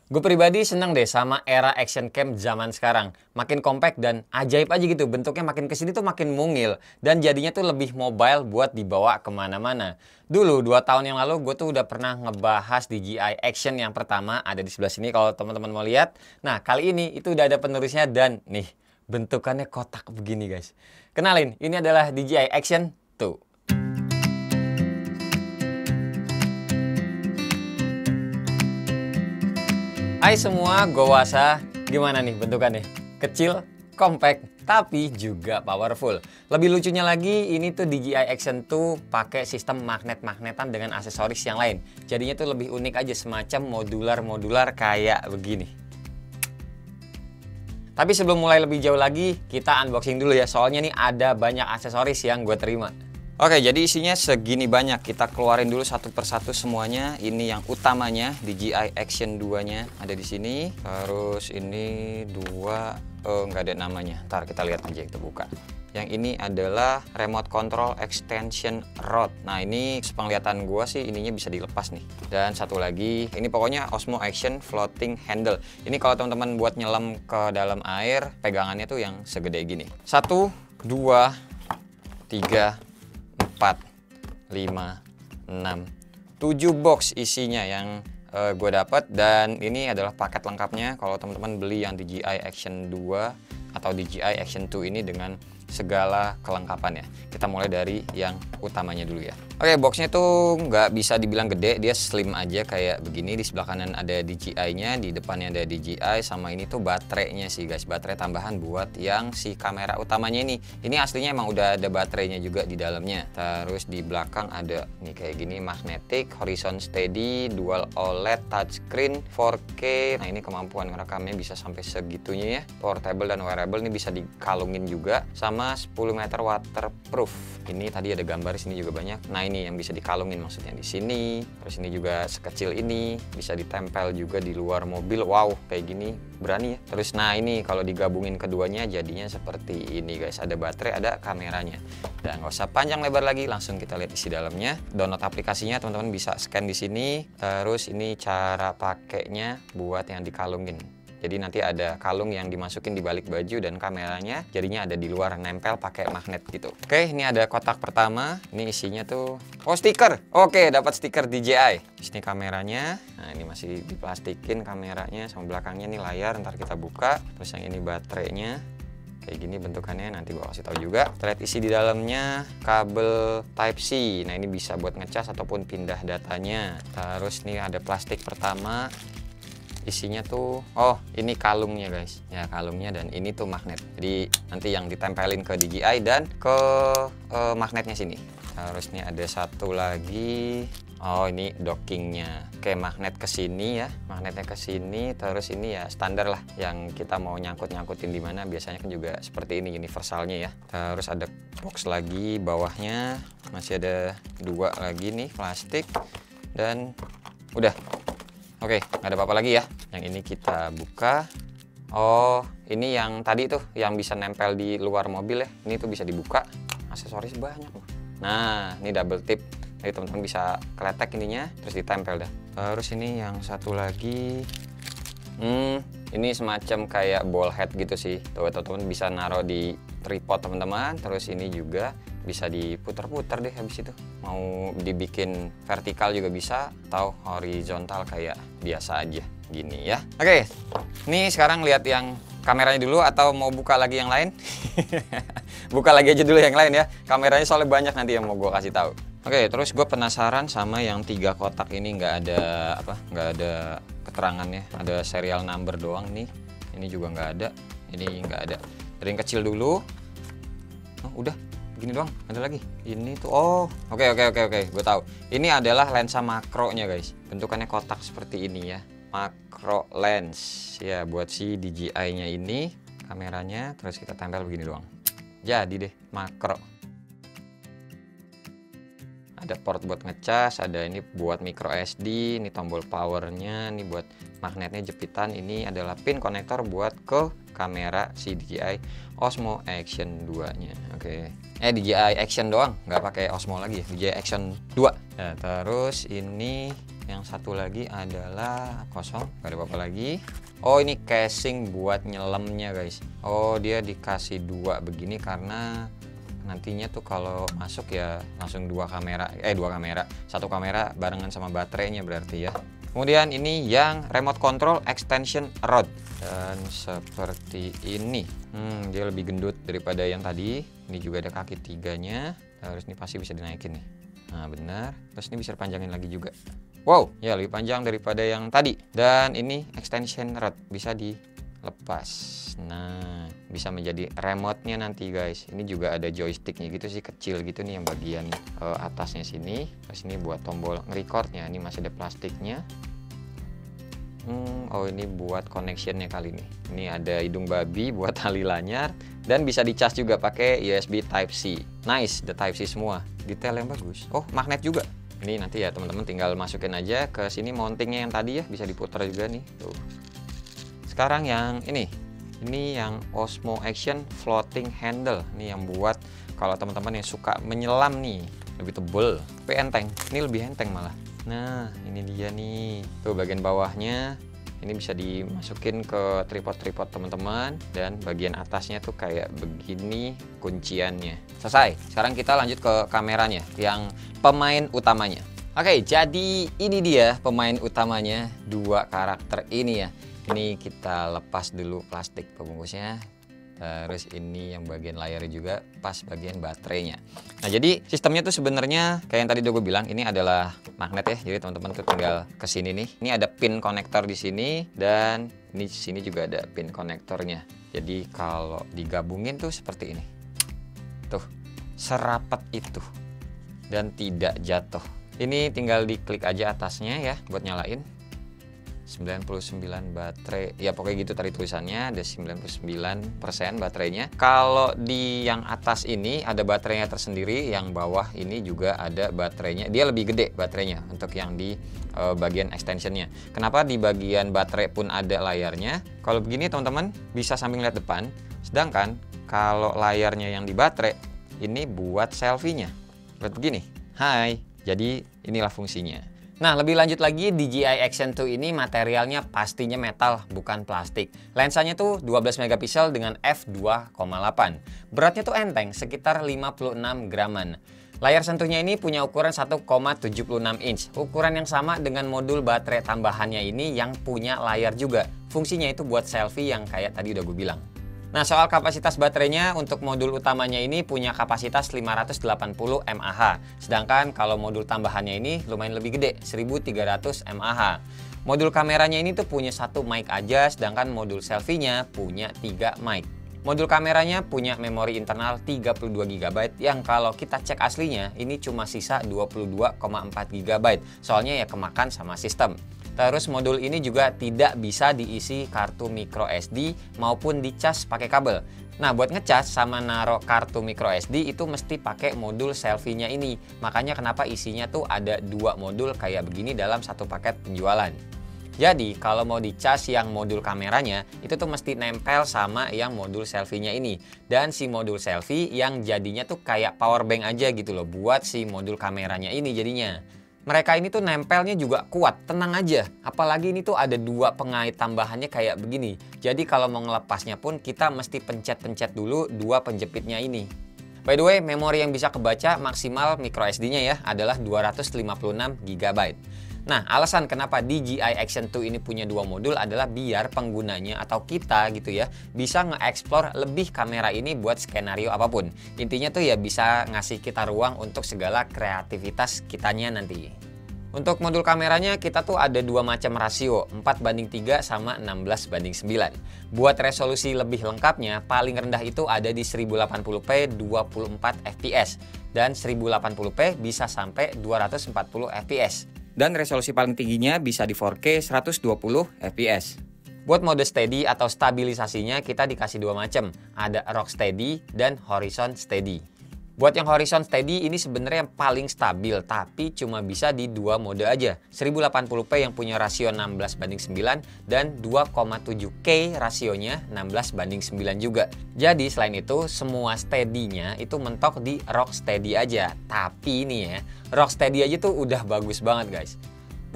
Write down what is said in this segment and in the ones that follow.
Gue pribadi seneng deh sama era action cam zaman sekarang. Makin compact dan ajaib aja gitu. Bentuknya makin kesini tuh makin mungil. Dan jadinya tuh lebih mobile buat dibawa kemana-mana. Dulu 2 tahun yang lalu gue tuh udah pernah ngebahas DJI Action yang pertama. Ada di sebelah sini kalau teman-teman mau lihat. Nah kali ini itu udah ada penerusnya dan nih bentukannya kotak begini guys. Kenalin, ini adalah DJI Action 2. Hai semua, gue Wasa. Gimana nih bentukannya? Kecil, compact, tapi juga powerful. Lebih lucunya lagi, ini tuh DJI Action 2 pakai sistem magnet-magnetan dengan aksesoris yang lain. Jadinya tuh lebih unik aja, semacam modular-modular kayak begini. Tapi sebelum mulai lebih jauh lagi, kita unboxing dulu ya. Soalnya nih ada banyak aksesoris yang gue terima. Oke, jadi isinya segini banyak. Kita keluarin dulu satu persatu semuanya. Ini yang utamanya, DJI Action 2-nya ada di sini. Terus ini dua, nggak ada namanya. Ntar kita lihat aja, kita buka. Yang ini adalah remote control extension rod. Nah ini sepenglihatan gua sih ininya bisa dilepas nih. Dan satu lagi, ini pokoknya Osmo Action floating handle. Ini kalau teman-teman buat nyelam ke dalam air, pegangannya tuh yang segede gini. 1, 2, 3, 4, 5, 6, 7 box isinya yang gue dapat. Dan ini adalah paket lengkapnya kalau teman-teman beli yang DJI Action 2 atau DJI Action 2 ini dengan segala kelengkapannya. Kita mulai dari yang utamanya dulu ya. Oke, boxnya tuh nggak bisa dibilang gede, dia slim aja kayak begini. Di sebelah kanan ada DJI-nya, di depannya ada DJI, sama ini tuh baterainya sih guys, baterai tambahan buat yang si kamera utamanya ini. Ini aslinya emang udah ada baterainya juga di dalamnya. Terus di belakang ada nih kayak gini, magnetic, horizon steady, dual OLED touchscreen 4K. Nah ini kemampuan ngerekamnya bisa sampai segitunya ya. Portable dan wearable, ini bisa dikalungin juga. Sama 10 meter waterproof. Ini tadi ada gambar, sini juga banyak. Nah ini yang bisa dikalungin maksudnya di sini. Terus ini juga sekecil ini, bisa ditempel juga di luar mobil. Wow, kayak gini berani ya. Terus nah ini kalau digabungin keduanya jadinya seperti ini guys. Ada baterai, ada kameranya. Dan nggak usah panjang lebar lagi, langsung kita lihat isi dalamnya. Download aplikasinya teman-teman bisa scan di sini. Terus ini cara pakainya buat yang dikalungin. Jadi nanti ada kalung yang dimasukin di balik baju dan kameranya jadinya ada di luar, nempel pakai magnet gitu. Oke, ini ada kotak pertama. Ini isinya tuh stiker. Oke, dapat stiker DJI. Ini kameranya. Nah, ini masih diplastikin kameranya sama belakangnya nih layar. Ntar kita buka. Terus yang ini baterainya. Kayak gini bentukannya, nanti gua kasih tahu juga. Kita lihat isi di dalamnya, kabel Type-C. Nah, ini bisa buat ngecas ataupun pindah datanya. Terus nih ada plastik pertama. Isinya tuh, ini kalungnya guys ya, kalungnya, dan ini tuh magnet. Jadi nanti yang ditempelin ke DJI dan ke magnetnya sini. Terus nih ada satu lagi, ini dockingnya. Oke, magnet ke sini ya, magnetnya ke sini. Terus ini ya standar lah, yang kita mau nyangkutin di mana biasanya kan juga seperti ini universalnya ya. Terus ada box lagi, bawahnya masih ada 2 lagi nih plastik, dan udah. Oke, nggak ada apa-apa lagi ya. Yang ini kita buka. Ini yang tadi tuh yang bisa nempel di luar mobil ya. Ini tuh bisa dibuka. Aksesoris banyak loh. Nah, ini double tip. Jadi teman-teman bisa kletek ininya, terus ditempel dah. Terus ini yang satu lagi. Ini semacam kayak ball head gitu sih. Tuh teman-teman bisa naruh di tripod teman-teman. Terus ini juga bisa diputar-putar deh habis itu. Mau dibikin vertikal juga bisa, atau horizontal kayak biasa aja gini ya. Oke, ini sekarang lihat yang kameranya dulu atau mau buka lagi yang lain? Buka lagi aja dulu yang lain ya. Kameranya soalnya banyak nanti yang mau gue kasih tahu. Oke, terus gue penasaran sama yang 3 kotak ini, nggak ada keterangannya. Ada serial number doang nih. Ini juga nggak ada. Ini nggak ada. Dari yang kecil dulu. Udah. Gini doang, ada lagi. Ini tuh, oke, gue tahu. Ini adalah lensa makronya guys. Bentukannya kotak seperti ini ya. Makro lens ya, buat si DJI-nya ini kameranya. Terus kita tempel begini doang. Jadi deh, makro. Ada port buat ngecas, ada ini buat micro SD, ini tombol powernya, ini buat magnetnya jepitan. Ini adalah pin konektor buat ke kamera si DJI Osmo Action 2-nya. Oke. DJI Action doang, nggak pakai Osmo lagi ya, DJI Action 2. Nah, terus ini Yang satu lagi adalah kosong, gak ada apa-apa lagi. Oh, ini casing buat nyelemnya guys. Oh, dia dikasih dua begini karena nantinya tuh kalau masuk ya langsung dua kamera, satu kamera barengan sama baterainya berarti ya. Kemudian ini yang remote control extension rod, dan seperti ini. Dia lebih gendut daripada yang tadi. Ini juga ada kaki tiganya. Terus ini pasti bisa dinaikin nih. Nah benar. Terus ini bisa dipanjangin lagi juga. Wow, ya lebih panjang daripada yang tadi. Dan ini extension rod bisa dilepas. Nah, bisa menjadi remote-nya nanti guys. Ini juga ada joysticknya gitu sih, kecil gitu nih yang bagian atasnya sini. Terus ini buat tombol nge-recordnya. Ini masih ada plastiknya. Oh ini buat connectionnya kali ini. Ini ada hidung babi buat tali lanyar. Dan bisa dicas juga pakai USB Type-C. Nice, the Type-C semua. Detail yang bagus. Oh, magnet juga. Ini nanti ya teman-teman tinggal masukin aja ke sini mountingnya yang tadi ya, bisa diputar juga nih. Tuh. Sekarang yang ini yang Osmo Action Floating Handle. Ini yang buat kalau teman-teman yang suka menyelam nih, lebih tebel, tapi enteng. Ini lebih enteng malah. Nah, ini dia nih. Tuh bagian bawahnya. Ini bisa dimasukin ke tripod-tripod teman-teman, dan bagian atasnya tuh kayak begini kunciannya. Selesai. Sekarang kita lanjut ke kameranya yang pemain utamanya. Oke, jadi ini dia pemain utamanya, dua karakter ini ya. Ini kita lepas dulu plastik pembungkusnya. Terus ini yang bagian layarnya juga pas bagian baterainya. Nah jadi sistemnya tuh sebenarnya kayak yang tadi udah gue bilang, ini adalah magnet ya. Jadi teman-teman tuh tinggal ke sini nih. Ini ada pin konektor di sini, dan ini di sini juga ada pin konektornya. Jadi kalau digabungin tuh seperti ini. Tuh, serapat itu dan tidak jatuh. Ini tinggal diklik aja atasnya ya buat nyalain. 99 baterai, ya pokoknya gitu tadi tulisannya, ada 99% baterainya. Kalau di yang atas ini ada baterainya tersendiri, yang bawah ini juga ada baterainya. Dia lebih gede baterainya untuk yang di bagian extensionnya. Kenapa di bagian baterai pun ada layarnya? Kalau begini teman-teman bisa sambil lihat depan, sedangkan kalau layarnya yang di baterai ini buat selfie-nya. Lihat begini, hai. Jadi inilah fungsinya. Nah, lebih lanjut lagi, DJI Action 2 ini materialnya pastinya metal, bukan plastik. Lensanya tuh 12 megapiksel dengan f2,8. Beratnya tuh enteng, sekitar 56 graman. Layar sentuhnya ini punya ukuran 1,76 inch. Ukuran yang sama dengan modul baterai tambahannya ini yang punya layar juga. Fungsinya itu buat selfie yang kayak tadi udah gue bilang. Nah, soal kapasitas baterainya, untuk modul utamanya ini punya kapasitas 580 mAh. Sedangkan kalau modul tambahannya ini lumayan lebih gede, 1300 mAh. Modul kameranya ini tuh punya satu mic aja, sedangkan modul selfie-nya punya 3 mic. Modul kameranya punya memori internal 32 GB yang kalau kita cek aslinya ini cuma sisa 22,4 GB. Soalnya ya kemakan sama sistem. Terus modul ini juga tidak bisa diisi kartu micro SD maupun dicas pakai kabel. Nah, buat ngecas sama naro kartu micro SD itu mesti pakai modul selfie-nya ini. Makanya kenapa isinya tuh ada dua modul kayak begini dalam satu paket penjualan. Jadi kalau mau dicas yang modul kameranya itu tuh mesti nempel sama yang modul selfie-nya ini. Dan si modul selfie yang jadinya tuh kayak power bank aja gitu loh buat si modul kameranya ini jadinya. Mereka ini tuh nempelnya juga kuat, tenang aja. Apalagi ini tuh ada dua pengait tambahannya kayak begini. Jadi kalau mau ngelepasnya pun kita mesti pencet-pencet dulu dua penjepitnya ini. By the way, memori yang bisa kebaca maksimal micro SD-nya ya adalah 256 GB. Nah, alasan kenapa DJI Action 2 ini punya dua modul adalah biar penggunanya atau kita gitu ya bisa nge-explore lebih kamera ini buat skenario apapun. Intinya tuh ya bisa ngasih kita ruang untuk segala kreativitas kitanya nanti. Untuk modul kameranya kita tuh ada dua macam rasio, 4:3 sama 16:9. Buat resolusi lebih lengkapnya, paling rendah itu ada di 1080p 24 fps dan 1080p bisa sampai 240 fps. Dan resolusi paling tingginya bisa di 4K 120 fps. Buat mode steady atau stabilisasinya kita dikasih dua macam, ada rock steady dan horizon steady. Buat yang horizon steady ini sebenarnya yang paling stabil, tapi cuma bisa di dua mode aja. 1080p yang punya rasio 16:9 dan 2,7K rasionya 16:9 juga. Jadi selain itu semua steady-nya itu mentok di rock steady aja. Tapi ini ya, rock steady aja tuh udah bagus banget guys.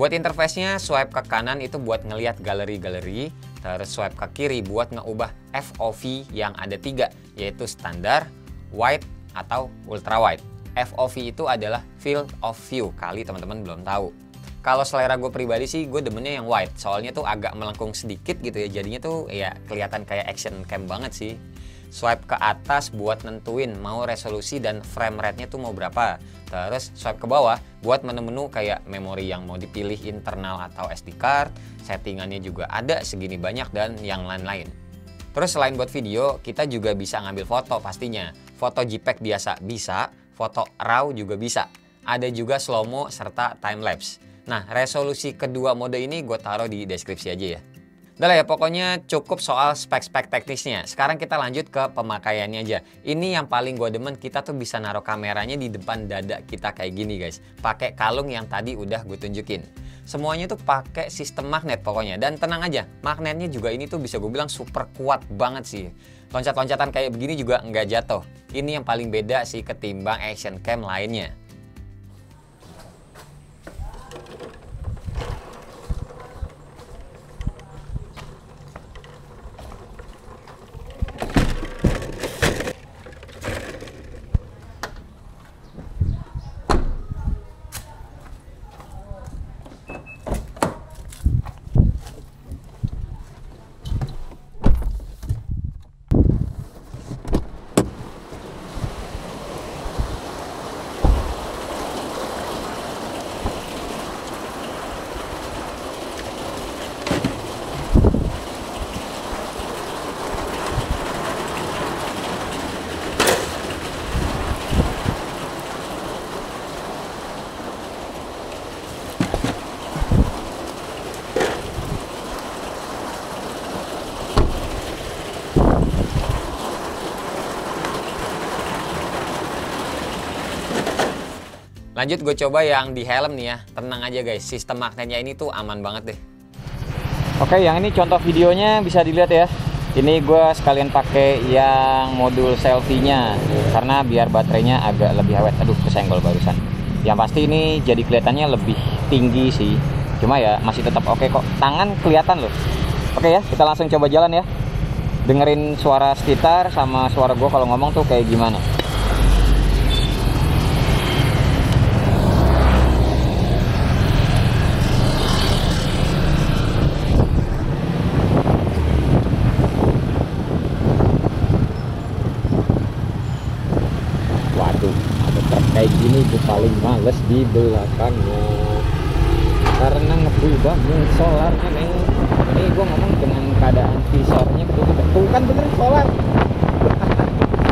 Buat interface-nya, swipe ke kanan itu buat ngelihat galeri-galeri, terus swipe ke kiri buat ngeubah FOV yang ada 3, yaitu standar, wide, atau ultra wide. FOV itu adalah field of view, kali teman-teman belum tahu. Kalau selera gue pribadi sih, gue demennya yang wide, soalnya tuh agak melengkung sedikit gitu ya, jadinya tuh ya kelihatan kayak action cam banget sih. Swipe ke atas buat nentuin mau resolusi dan frame rate-nya tuh mau berapa. Terus swipe ke bawah buat menu-menu kayak memori yang mau dipilih internal atau SD card, settingannya juga ada segini banyak dan yang lain-lain. Terus selain buat video, kita juga bisa ngambil foto pastinya. Foto JPEG biasa bisa, foto RAW juga bisa. Ada juga slow-mo serta time-lapse. Nah, resolusi kedua mode ini gue taruh di deskripsi aja ya. Udah lah ya, pokoknya cukup soal spek-spek teknisnya. Sekarang kita lanjut ke pemakaiannya aja. Ini yang paling gue demen, kita tuh bisa naruh kameranya di depan dada kita kayak gini guys. Pakai kalung yang tadi udah gue tunjukin. Semuanya tuh pakai sistem magnet pokoknya. Dan tenang aja, magnetnya juga ini tuh bisa gue bilang super kuat banget sih. Loncat-loncatan kayak begini juga nggak jatuh. Ini yang paling beda sih ketimbang action cam lainnya. Lanjut gue coba yang di helm nih ya. Tenang aja guys, sistem magnetnya ini tuh aman banget deh. Oke, yang ini contoh videonya bisa dilihat ya. Ini gue sekalian pakai yang modul selfie-nya karena biar baterainya agak lebih awet. Aduh, kesenggol barusan. Yang pasti ini jadi kelihatannya lebih tinggi sih. Cuma ya masih tetap oke kok. Tangan kelihatan loh. Oke ya, kita langsung coba jalan ya. Dengerin suara sekitar sama suara gue kalau ngomong tuh kayak gimana. Kayak gini gue paling males di belakangnya karena ngebul banget solarnya nih. Ini gue ngomong dengan keadaan visornya ketutup. Tuh kan bener solar.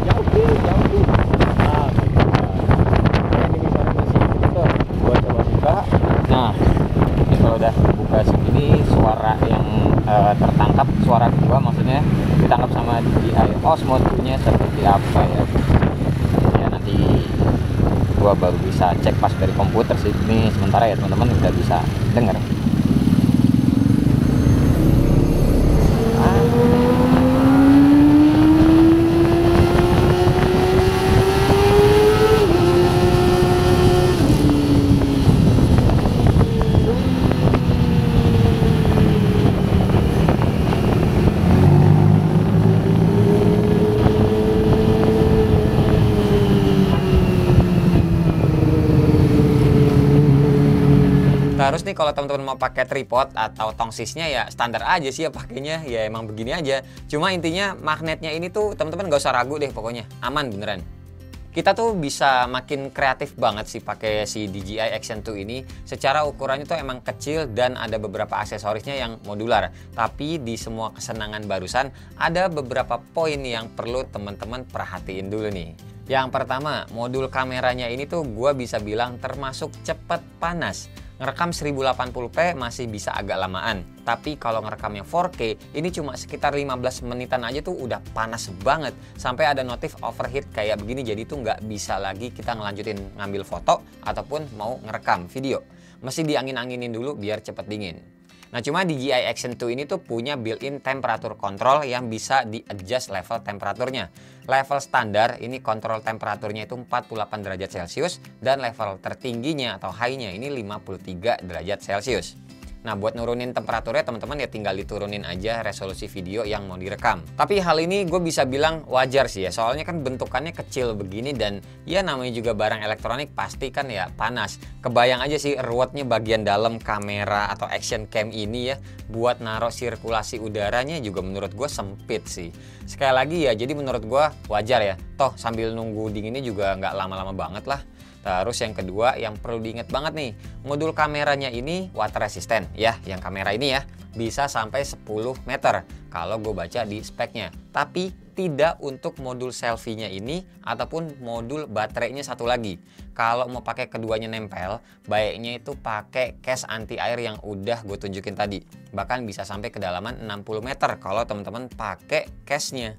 jauh nah, ini visornya masih ketutup. Gue coba buka. Nah, ini kalau udah buka segini suara yang tertangkap, suara gue maksudnya ditangkap sama DJI Osmo 2-nya seperti apa ya. Gua baru bisa cek pas dari komputer sih. Ini sementara ya teman-teman udah bisa denger. Terus nih kalau teman-teman mau pakai tripod atau tongsisnya ya standar aja sih ya pakainya, ya emang begini aja. Cuma intinya magnetnya ini tuh teman-teman gak usah ragu deh, pokoknya aman beneran. Kita tuh bisa makin kreatif banget sih pakai si DJI Action 2 ini. Secara ukurannya tuh emang kecil dan ada beberapa aksesorisnya yang modular. Tapi di semua kesenangan barusan ada beberapa poin yang perlu teman-teman perhatiin dulu nih. Yang pertama, modul kameranya ini tuh gua bisa bilang termasuk cepat panas. Ngerekam 1080p masih bisa agak lamaan, tapi kalau ngerekamnya 4K ini cuma sekitar 15 menitan aja tuh udah panas banget. Sampai ada notif overheat kayak begini, jadi tuh nggak bisa lagi kita ngelanjutin ngambil foto ataupun mau ngerekam video. Mesti diangin-anginin dulu biar cepet dingin. Nah, cuma DJI Action 2 ini tuh punya built-in temperatur control yang bisa di-adjust level temperaturnya. Level standar ini kontrol temperaturnya itu 48 derajat Celcius dan level tertingginya atau high-nya ini 53 derajat Celcius. Nah, buat nurunin temperaturnya teman-teman ya tinggal diturunin aja resolusi video yang mau direkam. Tapi hal ini gue bisa bilang wajar sih ya, soalnya kan bentukannya kecil begini dan ya namanya juga barang elektronik pasti kan ya panas. Kebayang aja sih ruwetnya bagian dalam kamera atau action cam ini ya, buat naruh sirkulasi udaranya juga menurut gue sempit sih. Sekali lagi ya, jadi menurut gue wajar ya, toh sambil nunggu dinginnya juga nggak lama-lama banget lah. Terus yang kedua yang perlu diingat banget nih, modul kameranya ini water resistant ya, yang kamera ini ya bisa sampai 10 meter kalau gue baca di speknya. Tapi tidak untuk modul selfie-nya ini ataupun modul baterainya satu lagi. Kalau mau pakai keduanya nempel, baiknya itu pakai case anti air yang udah gue tunjukin tadi. Bahkan bisa sampai kedalaman 60 meter kalau teman-teman pakai case-nya.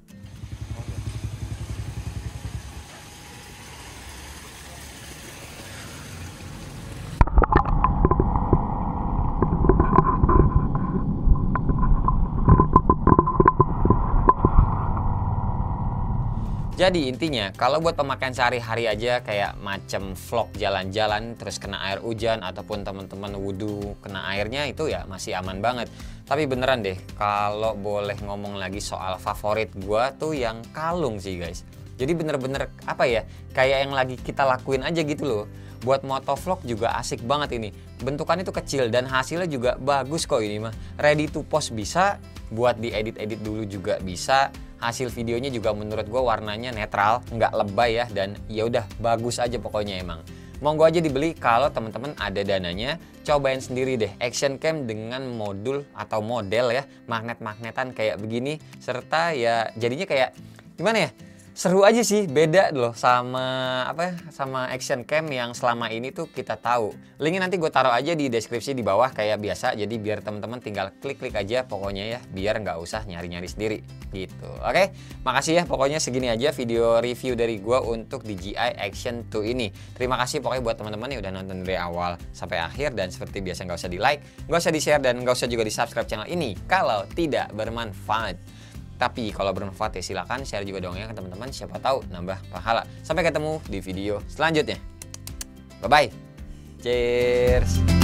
Jadi intinya kalau buat pemakaian sehari-hari aja kayak macam vlog jalan-jalan terus kena air hujan ataupun teman-teman wudhu kena airnya itu ya masih aman banget. Tapi beneran deh kalau boleh ngomong lagi soal favorit gua tuh yang kalung sih guys. Jadi bener-bener apa ya, kayak yang lagi kita lakuin aja gitu loh. Buat motovlog juga asik banget ini. Bentukannya tuh kecil dan hasilnya juga bagus kok ini mah. Ready to post bisa, buat diedit-edit dulu juga bisa. Hasil videonya juga menurut gue warnanya netral, nggak lebay ya, dan ya udah bagus aja pokoknya emang. Monggo aja dibeli kalau teman-teman ada dananya. Cobain sendiri deh action cam dengan modul atau model ya magnet-magnetan kayak begini, serta ya jadinya kayak gimana ya? Seru aja sih, beda loh sama sama action cam yang selama ini tuh kita tahu. Linknya nanti gue taruh aja di deskripsi di bawah kayak biasa, jadi biar teman-teman tinggal klik-klik aja pokoknya ya, biar nggak usah nyari-nyari sendiri gitu. Oke, makasih ya, pokoknya segini aja video review dari gue untuk DJI Action 2 ini. Terima kasih pokoknya buat teman-teman yang udah nonton dari awal sampai akhir, dan seperti biasa nggak usah di like, nggak usah di share, dan nggak usah juga di subscribe channel ini kalau tidak bermanfaat. Tapi kalau bermanfaat ya silakan share juga dong ya ke teman-teman, siapa tahu nambah pahala. Sampai ketemu di video selanjutnya. Bye bye. Cheers.